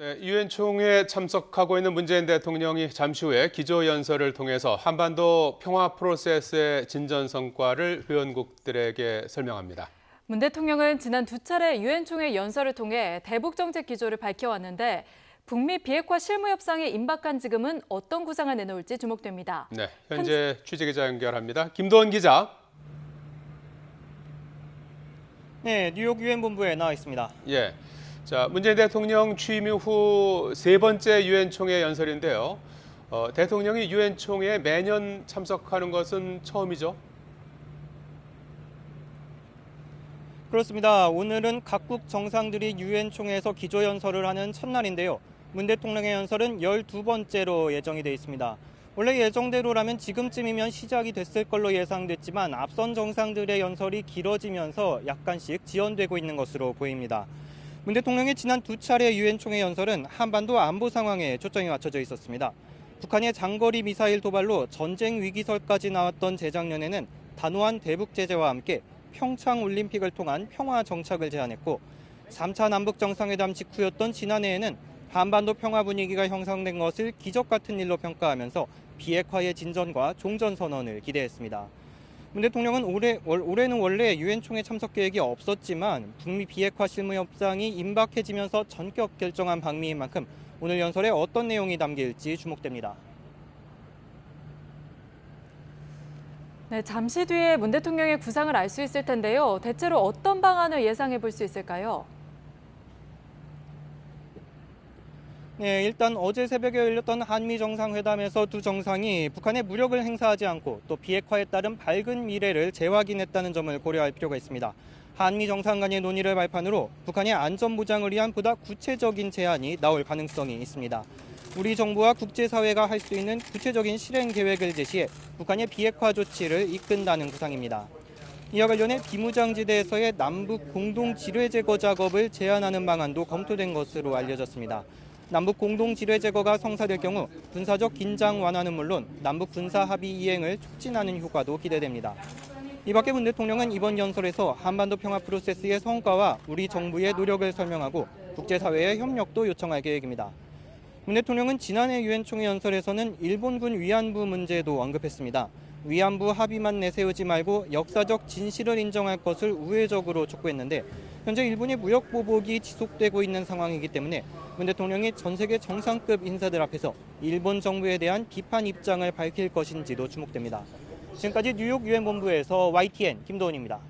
네, 유엔 총회에 참석하고 있는 문재인 대통령이 잠시 후에 기조연설을 통해서 한반도 평화 프로세스의 진전 성과를 회원국들에게 설명합니다. 문 대통령은 지난 두 차례 유엔 총회 연설을 통해 대북 정책 기조를 밝혀왔는데 북미 비핵화 실무 협상에 임박한 지금은 어떤 구상을 내놓을지 주목됩니다. 네, 현재 취재기자 연결합니다. 김도원 기자. 네, 뉴욕 유엔 본부에 나와 있습니다. 예. 자, 문재인 대통령 취임 이후 세 번째 유엔 총회 연설인데요. 대통령이 유엔 총회에 매년 참석하는 것은 처음이죠? 그렇습니다. 오늘은 각국 정상들이 유엔 총회에서 기조연설을 하는 첫날인데요. 문 대통령의 연설은 12번째로 예정이 돼 있습니다. 원래 예정대로라면 지금쯤이면 시작이 됐을 걸로 예상됐지만 앞선 정상들의 연설이 길어지면서 약간씩 지연되고 있는 것으로 보입니다. 문 대통령의 지난 두 차례 유엔 총회 연설은 한반도 안보 상황에 초점이 맞춰져 있었습니다. 북한의 장거리 미사일 도발로 전쟁 위기설까지 나왔던 재작년에는 단호한 대북 제재와 함께 평창 올림픽을 통한 평화 정착을 제안했고 3차 남북 정상회담 직후였던 지난해에는 한반도 평화 분위기가 형성된 것을 기적 같은 일로 평가하면서 비핵화의 진전과 종전 선언을 기대했습니다. 문 대통령은 올해는 원래 유엔 총회 참석 계획이 없었지만 북미 비핵화 실무 협상이 임박해지면서 전격 결정한 방미인 만큼 오늘 연설에 어떤 내용이 담길지 주목됩니다. 네, 잠시 뒤에 문 대통령의 구상을 알 수 있을 텐데요. 대체로 어떤 방안을 예상해 볼 수 있을까요? 네, 일단 어제 새벽에 열렸던 한미 정상회담에서 두 정상이 북한에 무력을 행사하지 않고 또 비핵화에 따른 밝은 미래를 재확인했다는 점을 고려할 필요가 있습니다. 한미 정상 간의 논의를 발판으로 북한의 안전 보장을 위한 보다 구체적인 제안이 나올 가능성이 있습니다. 우리 정부와 국제사회가 할 수 있는 구체적인 실행 계획을 제시해 북한의 비핵화 조치를 이끈다는 구상입니다. 이와 관련해 비무장지대에서의 남북 공동 지뢰 제거 작업을 제한하는 방안도 검토된 것으로 알려졌습니다. 남북 공동 지뢰 제거가 성사될 경우 군사적 긴장 완화는 물론 남북 군사 합의 이행을 촉진하는 효과도 기대됩니다. 이 밖에 문 대통령은 이번 연설에서 한반도 평화 프로세스의 성과와 우리 정부의 노력을 설명하고 국제사회의 협력도 요청할 계획입니다. 문 대통령은 지난해 유엔 총회 연설에서는 일본군 위안부 문제도 언급했습니다. 위안부 합의만 내세우지 말고 역사적 진실을 인정할 것을 우회적으로 촉구했는데 현재 일본의 무역 보복이 지속되고 있는 상황이기 때문에 문 대통령이 전 세계 정상급 인사들 앞에서 일본 정부에 대한 비판 입장을 밝힐 것인지도 주목됩니다. 지금까지 뉴욕 유엔 본부에서 YTN 김도훈입니다.